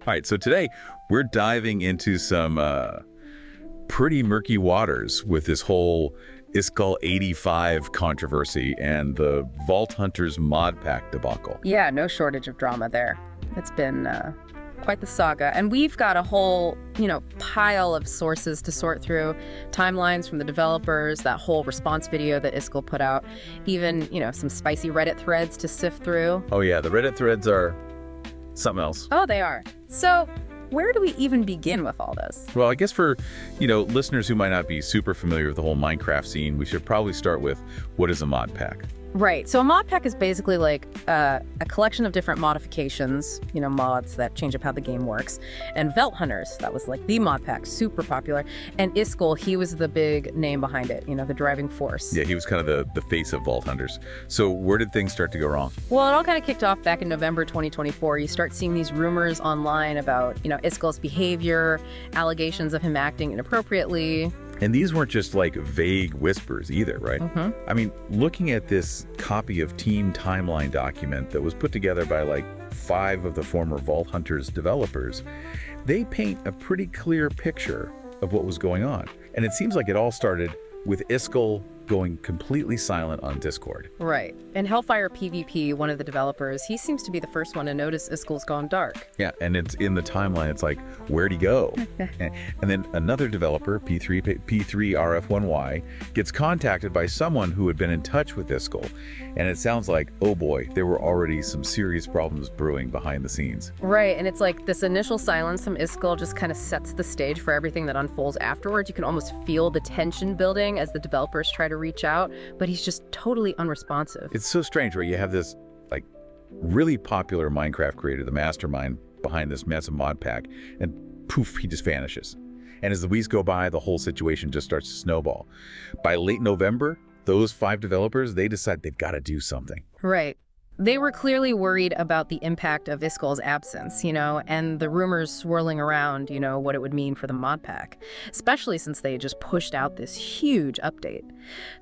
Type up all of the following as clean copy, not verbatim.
All right, so today we're diving into some pretty murky waters with this whole Iskall 85 controversy and the Vault Hunters mod pack debacle. Yeah, no shortage of drama there. It's been quite the saga. And we've got a whole, pile of sources to sort through. Timelines from the developers, that whole response video that Iskall put out, even, some spicy Reddit threads to sift through. Oh yeah, the Reddit threads are something else. Oh, they are. So where do we even begin with all this? Well, I guess for, listeners who might not be super familiar with the whole Minecraft scene, we should probably start with what is a mod pack? Right. So a mod pack is basically like a collection of different modifications, mods that change up how the game works. And Vault Hunters, that was like the mod pack, super popular. And Iskall, he was the big name behind it, the driving force. Yeah, he was kind of the face of Vault Hunters. So where did things start to go wrong? Well, it all kind of kicked off back in November 2024. You start seeing these rumors online about, Iskall's behavior, allegations of him acting inappropriately. And these weren't just like vague whispers either, right? Mm-hmm. I mean, looking at this copy of Team Timeline document that was put together by like 5 of the former Vault Hunters developers, they paint a pretty clear picture of what was going on. And it seems like it all started with Iskall going completely silent on Discord. Right. And Hellfire PvP, one of the developers, he seems to be the first one to notice Iskall's gone dark. Yeah, and it's in the timeline. It's like, where'd he go? And then another developer, P3RF1Y, gets contacted by someone who had been in touch with Iskall. And it sounds like, oh boy, there were already some serious problems brewing behind the scenes. Right, and it's like this initial silence from Iskall just kind of sets the stage for everything that unfolds afterwards. You can almost feel the tension building as the developers try to reach out, but he's just totally unresponsive. It's so strange, right? You have this like really popular Minecraft creator, the mastermind behind this massive mod pack, and poof, he just vanishes. And as the weeks go by, the whole situation just starts to snowball. By late November, those 5 developers, they decide they've got to do something. Right. They were clearly worried about the impact of Iskall's absence, and the rumors swirling around, what it would mean for the mod pack, especially since they had just pushed out this huge update.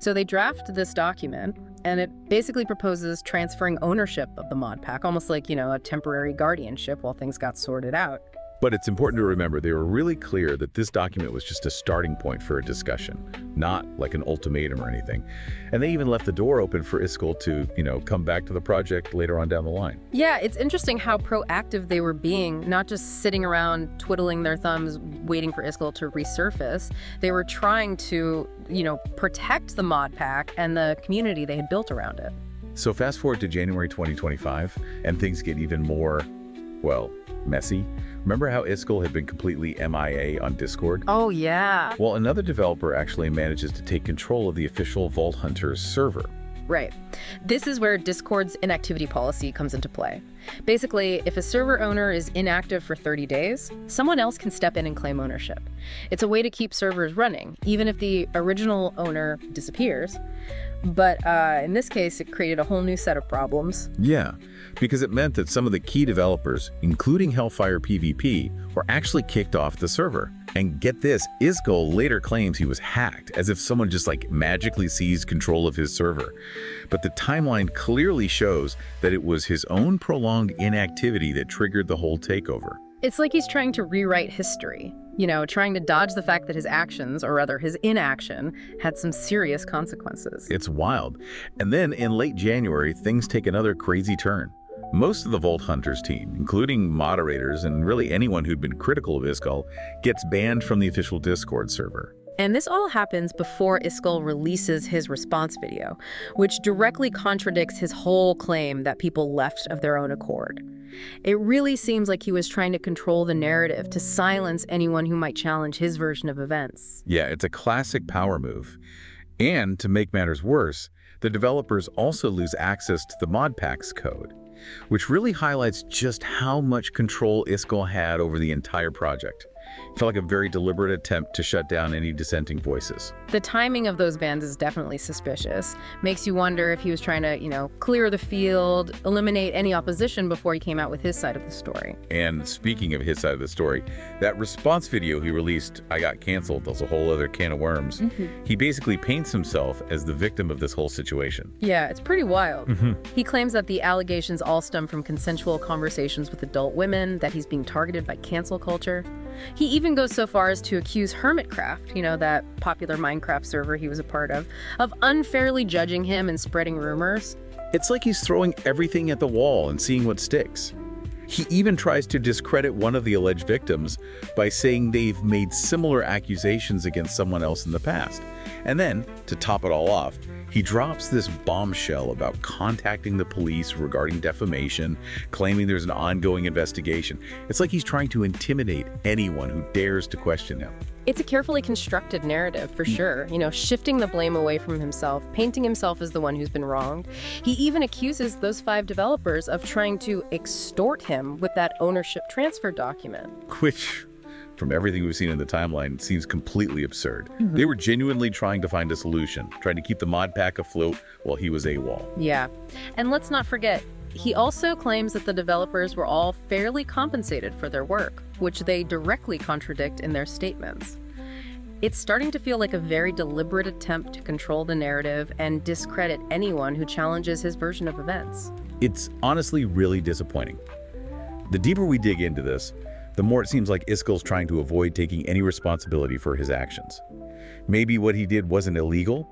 So they drafted this document, and it basically proposes transferring ownership of the mod pack, almost like, a temporary guardianship while things got sorted out. But it's important to remember they were really clear that this document was just a starting point for a discussion, not like an ultimatum or anything. And they even left the door open for Iskall to, come back to the project later on down the line. Yeah, it's interesting how proactive they were being, not just sitting around twiddling their thumbs waiting for Iskall to resurface. They were trying to, protect the mod pack and the community they had built around it. So fast forward to January 2025, and things get even more, well, messy. Remember how Iskall had been completely MIA on Discord? Oh, yeah. Well, another developer actually manages to take control of the official Vault Hunters server. Right. This is where Discord's inactivity policy comes into play. Basically, if a server owner is inactive for 30 days, someone else can step in and claim ownership. It's a way to keep servers running, even if the original owner disappears. But in this case, it created a whole new set of problems. Yeah, because it meant that some of the key developers, including Hellfire PvP, were actually kicked off the server. And get this, Iskall later claims he was hacked, as if someone just magically seized control of his server. But the timeline clearly shows that it was his own prolonged inactivity that triggered the whole takeover. It's like he's trying to rewrite history, trying to dodge the fact that his actions, or rather his inaction, had some serious consequences. It's wild. And then in late January, things take another crazy turn. Most of the Vault Hunters team, including moderators and really anyone who'd been critical of Iskall, gets banned from the official Discord server. And this all happens before Iskall releases his response video, which directly contradicts his whole claim that people left of their own accord. It really seems like he was trying to control the narrative to silence anyone who might challenge his version of events. Yeah, it's a classic power move. And to make matters worse, the developers also lose access to the mod pack's code, which really highlights just how much control Iskall had over the entire project. It felt like a very deliberate attempt to shut down any dissenting voices. The timing of those bans is definitely suspicious. Makes you wonder if he was trying to, clear the field, eliminate any opposition before he came out with his side of the story. And speaking of his side of the story, that response video he released, I Got Canceled, that's a whole other can of worms. He basically paints himself as the victim of this whole situation. Yeah, it's pretty wild. He claims that the allegations all stem from consensual conversations with adult women, that he's being targeted by cancel culture. He even goes so far as to accuse Hermitcraft, that popular Minecraft server he was a part of unfairly judging him and spreading rumors. It's like he's throwing everything at the wall and seeing what sticks. He even tries to discredit one of the alleged victims by saying they've made similar accusations against someone else in the past. And then, to top it all off, he drops this bombshell about contacting the police regarding defamation, claiming there's an ongoing investigation. It's like he's trying to intimidate anyone who dares to question him. It's a carefully constructed narrative, for sure. Shifting the blame away from himself, painting himself as the one who's been wronged. He even accuses those 5 developers of trying to extort him with that ownership transfer document. Which, from everything we've seen in the timeline, seems completely absurd. They were genuinely trying to find a solution, trying to keep the mod pack afloat while he was AWOL. Yeah. And let's not forget, he also claims that the developers were all fairly compensated for their work, which they directly contradict in their statements. It's starting to feel like a very deliberate attempt to control the narrative and discredit anyone who challenges his version of events. It's honestly really disappointing. The deeper we dig into this, the more it seems like Iskall's trying to avoid taking any responsibility for his actions. Maybe what he did wasn't illegal,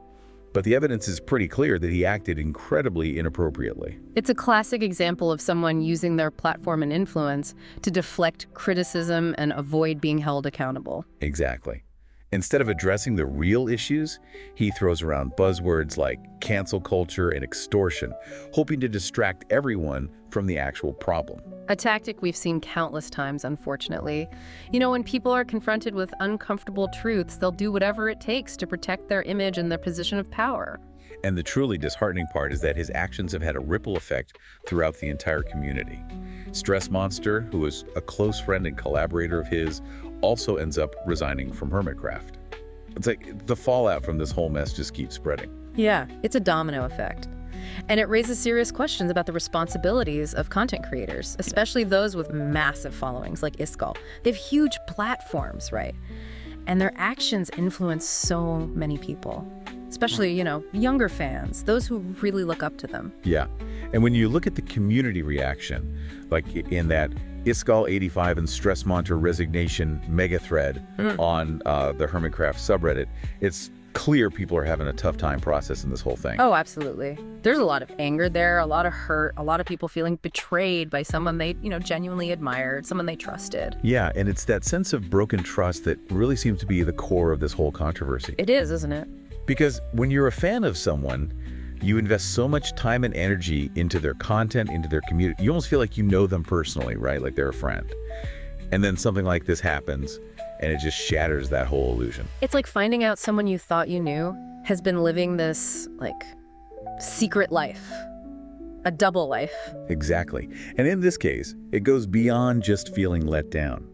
but the evidence is pretty clear that he acted incredibly inappropriately. It's a classic example of someone using their platform and influence to deflect criticism and avoid being held accountable. Exactly. Instead of addressing the real issues, he throws around buzzwords like cancel culture and extortion, hoping to distract everyone from the actual problem. A tactic we've seen countless times, unfortunately. When people are confronted with uncomfortable truths, they'll do whatever it takes to protect their image and their position of power. And the truly disheartening part is that his actions have had a ripple effect throughout the entire community. Stress Monster, who is a close friend and collaborator of his, also ends up resigning from Hermitcraft. It's like the fallout from this whole mess just keeps spreading. Yeah, it's a domino effect. And it raises serious questions about the responsibilities of content creators, especially those with massive followings like Iskall. They have huge platforms, right? And their actions influence so many people, especially, younger fans, those who really look up to them. Yeah. And when you look at the community reaction, like in that Iskall 85 and Stress Monster resignation mega thread on the Hermitcraft subreddit, it's clear people are having a tough time processing this whole thing. Oh, absolutely. There's a lot of anger there, a lot of hurt, a lot of people feeling betrayed by someone they, genuinely admired, someone they trusted. Yeah, and it's that sense of broken trust that really seems to be the core of this whole controversy. It is, isn't it? Because when you're a fan of someone, you invest so much time and energy into their content, into their community. You almost feel like you know them personally, right? Like they're a friend. And then something like this happens, and it just shatters that whole illusion. It's like finding out someone you thought you knew has been living this, secret life. A double life. Exactly. And in this case, it goes beyond just feeling let down.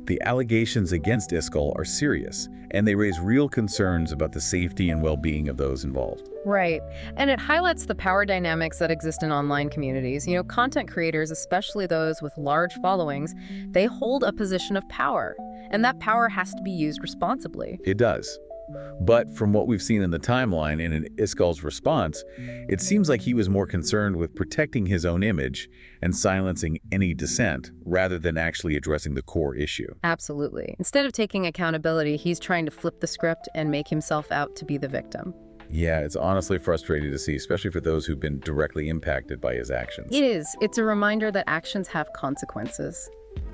The allegations against Iskall are serious, and they raise real concerns about the safety and well-being of those involved. Right. And it highlights the power dynamics that exist in online communities. Content creators, especially those with large followings, they hold a position of power, and that power has to be used responsibly. It does. But from what we've seen in the timeline and in Iskall's response, it seems like he was more concerned with protecting his own image and silencing any dissent rather than actually addressing the core issue. Absolutely. Instead of taking accountability, he's trying to flip the script and make himself out to be the victim. Yeah, it's honestly frustrating to see, especially for those who've been directly impacted by his actions. It is. It's a reminder that actions have consequences.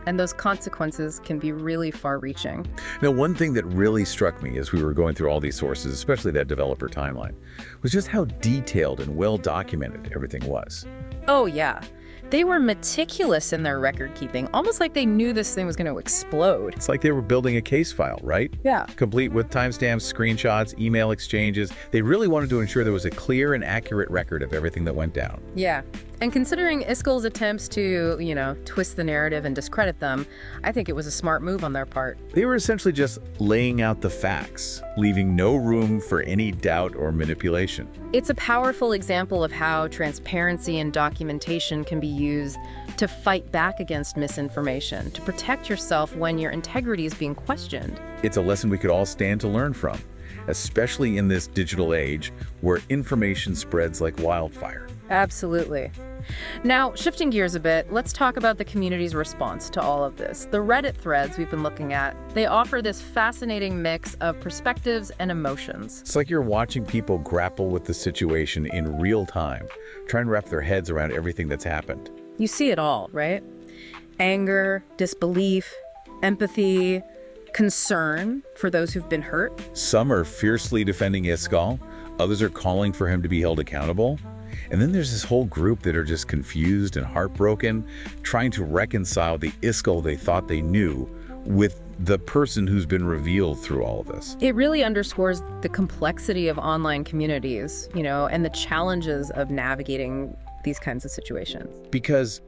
And those consequences can be really far-reaching. Now, one thing that really struck me as we were going through all these sources, especially that developer timeline, was just how detailed and well-documented everything was. Oh, yeah. They were meticulous in their record-keeping, almost like they knew this thing was going to explode. It's like they were building a case file, right? Yeah. Complete with timestamps, screenshots, email exchanges. They really wanted to ensure there was a clear and accurate record of everything that went down. Yeah. And considering Iskall's attempts to, twist the narrative and discredit them, I think it was a smart move on their part. They were essentially just laying out the facts, leaving no room for any doubt or manipulation. It's a powerful example of how transparency and documentation can be used to fight back against misinformation, to protect yourself when your integrity is being questioned. It's a lesson we could all stand to learn from, especially in this digital age where information spreads like wildfire. Absolutely. Now, shifting gears a bit, let's talk about the community's response to all of this. The Reddit threads we've been looking at, they offer this fascinating mix of perspectives and emotions. It's like you're watching people grapple with the situation in real time, trying to wrap their heads around everything that's happened. You see it all, right? Anger, disbelief, empathy, concern for those who've been hurt. Some are fiercely defending Iskall, others are calling for him to be held accountable. And then there's this whole group that are just confused and heartbroken, trying to reconcile the Iskall they thought they knew with the person who's been revealed through all of this. It really underscores the complexity of online communities, and the challenges of navigating these kinds of situations. Because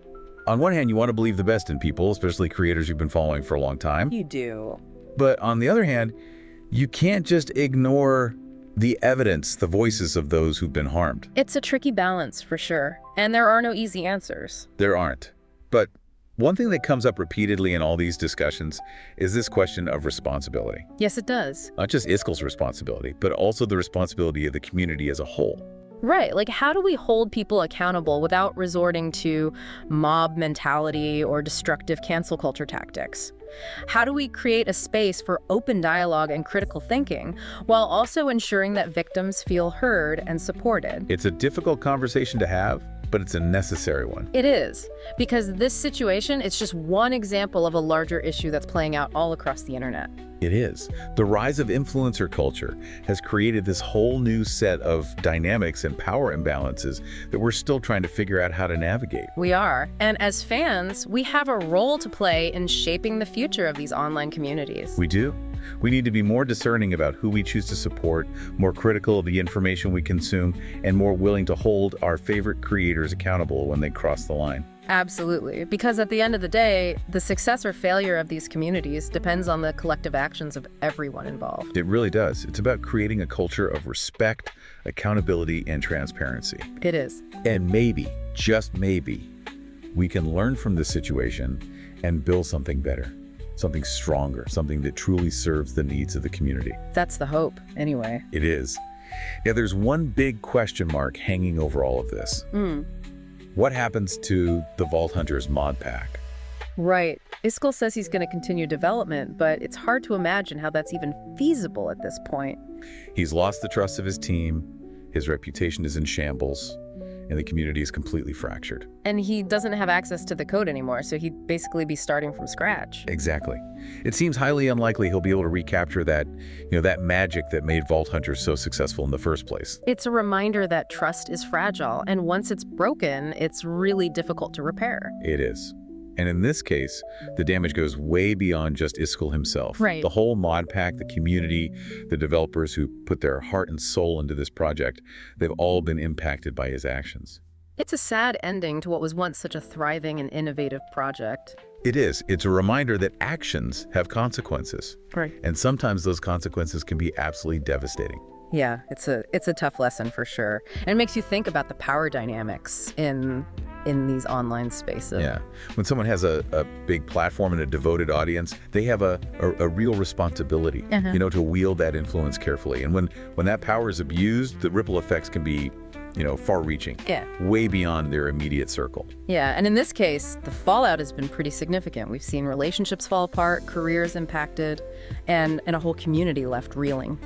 on one hand, you want to believe the best in people, especially creators you've been following for a long time. You do. But on the other hand, you can't just ignore the evidence, the voices of those who've been harmed. It's a tricky balance, for sure. And there are no easy answers. There aren't. But one thing that comes up repeatedly in all these discussions is this question of responsibility. Yes, it does. Not just Iskall's responsibility, but also the responsibility of the community as a whole. Right. Like, how do we hold people accountable without resorting to mob mentality or destructive cancel culture tactics? How do we create a space for open dialogue and critical thinking while also ensuring that victims feel heard and supported? It's a difficult conversation to have, but it's a necessary one. It is, because this situation is just one example of a larger issue that's playing out all across the internet. It is. The rise of influencer culture has created this whole new set of dynamics and power imbalances that we're still trying to figure out how to navigate. We are. And as fans, we have a role to play in shaping the future of these online communities. We do. We need to be more discerning about who we choose to support, more critical of the information we consume, and more willing to hold our favorite creators accountable when they cross the line. Absolutely. Because at the end of the day, the success or failure of these communities depends on the collective actions of everyone involved. It really does. It's about creating a culture of respect, accountability, and transparency. It is. And maybe, just maybe, we can learn from this situation and build something better, something stronger, something that truly serves the needs of the community. That's the hope, anyway. It is. Now, there's one big question mark hanging over all of this. What happens to the Vault Hunters mod pack? Right. Iskall says he's going to continue development, but it's hard to imagine how that's even feasible at this point. He's lost the trust of his team, his reputation is in shambles, and the community is completely fractured. And he doesn't have access to the code anymore, so he'd basically be starting from scratch. Exactly. It seems highly unlikely he'll be able to recapture that, that magic that made Vault Hunters so successful in the first place. It's a reminder that trust is fragile, and once it's broken, it's really difficult to repair. It is. And in this case, the damage goes way beyond just Iskall himself. Right. The whole mod pack, the community, the developers who put their heart and soul into this project, they've all been impacted by his actions. It's a sad ending to what was once such a thriving and innovative project. It is. It's a reminder that actions have consequences. Right. And sometimes those consequences can be absolutely devastating. Yeah, it's a tough lesson for sure. And it makes you think about the power dynamics in these online spaces. Yeah. When someone has a big platform and a devoted audience, they have a real responsibility, to wield that influence carefully. And when that power is abused, the ripple effects can be, far-reaching. Yeah. Way beyond their immediate circle. Yeah, and in this case, the fallout has been pretty significant. We've seen relationships fall apart, careers impacted, and a whole community left reeling.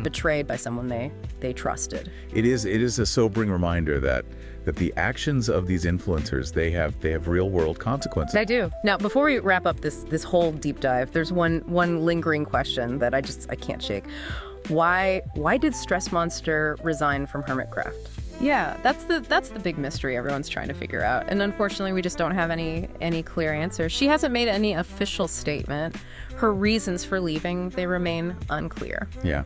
Betrayed by someone they trusted. It is a sobering reminder that the actions of these influencers, they have real world consequences. They do. Now, before we wrap up this whole deep dive, there's one lingering question that I can't shake. Why did Stress Monster resign from Hermitcraft? Yeah, that's the big mystery everyone's trying to figure out. And unfortunately, we just don't have any clear answers. She hasn't made any official statement. Her reasons for leaving, they remain unclear. Yeah.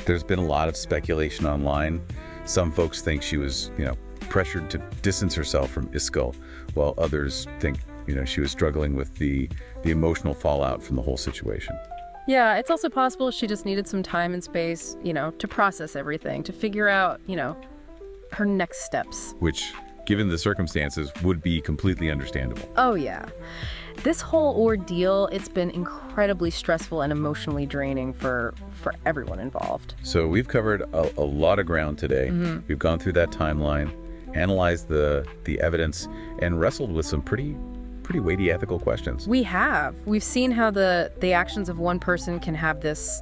There's been a lot of speculation online. Some folks think she was, pressured to distance herself from Iskall, while others think, she was struggling with the emotional fallout from the whole situation. Yeah, it's also possible she just needed some time and space, to process everything, to figure out, her next steps. Which, given the circumstances, would be completely understandable. Oh, yeah. This whole ordeal, it's been incredibly stressful and emotionally draining for everyone involved. So we've covered a lot of ground today. We've gone through that timeline, analyzed the evidence, and wrestled with some pretty weighty ethical questions. We have. We've seen how the actions of one person can have this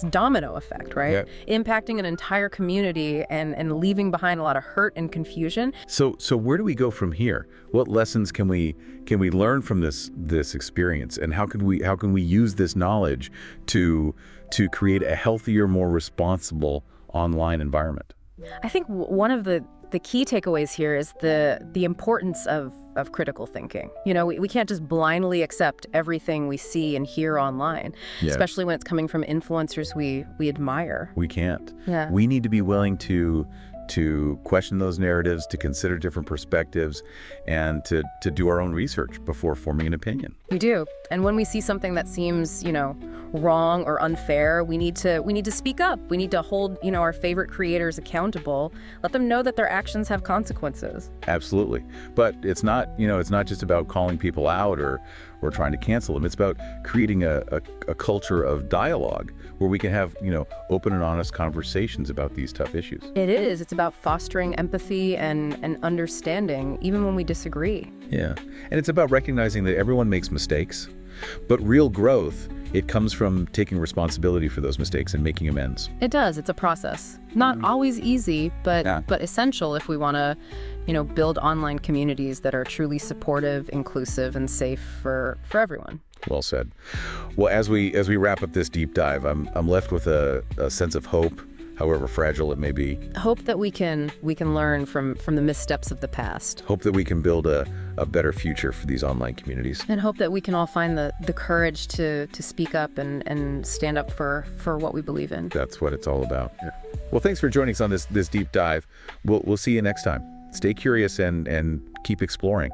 domino effect, right? Yep. Impacting an entire community and leaving behind a lot of hurt and confusion. So where do we go from here? What lessons can we learn from this experience, and how can we use this knowledge to create a healthier, more responsible online environment? I think one of the key takeaways here is the importance of critical thinking. We can't just blindly accept everything we see and hear online, especially when it's coming from influencers we admire. We can't. Yeah. We need to be willing to question those narratives, to consider different perspectives, and to do our own research before forming an opinion. We do. And when we see something that seems, wrong or unfair, we need to speak up. We need to hold, our favorite creators accountable, let them know that their actions have consequences. Absolutely. But it's not just about calling people out or trying to cancel them. It's about creating a culture of dialogue where we can have, open and honest conversations about these tough issues. It is. It's about fostering empathy and understanding, even when we disagree. Yeah. And it's about recognizing that everyone makes mistakes, but real growth, it comes from taking responsibility for those mistakes and making amends. It does. It's a process. Not always easy, but essential if we want to, build online communities that are truly supportive, inclusive, and safe for everyone. Well said. Well, as we wrap up this deep dive, I'm left with a sense of hope, however fragile it may be. Hope that we can learn from the missteps of the past. Hope that we can build a better future for these online communities. And hope that we can all find the courage to speak up and stand up for what we believe in. That's what it's all about. Yeah. Well, thanks for joining us on this deep dive. We'll see you next time. Stay curious and keep exploring.